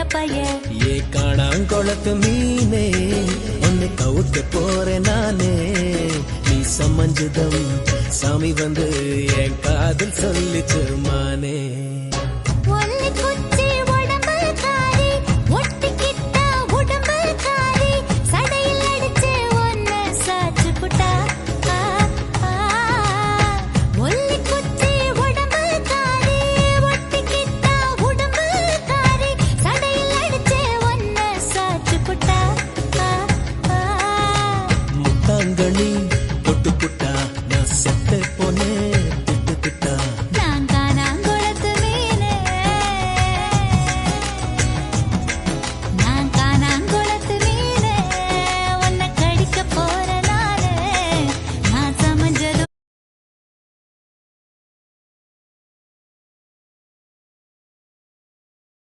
பைய ஏ காணாங்குளத்து மீனே ஒன்னு கவுக்க போறேன் நானே நீ சமஞ்சதம் சாமி வந்து என் காதல் சொல்லிச்சு மானே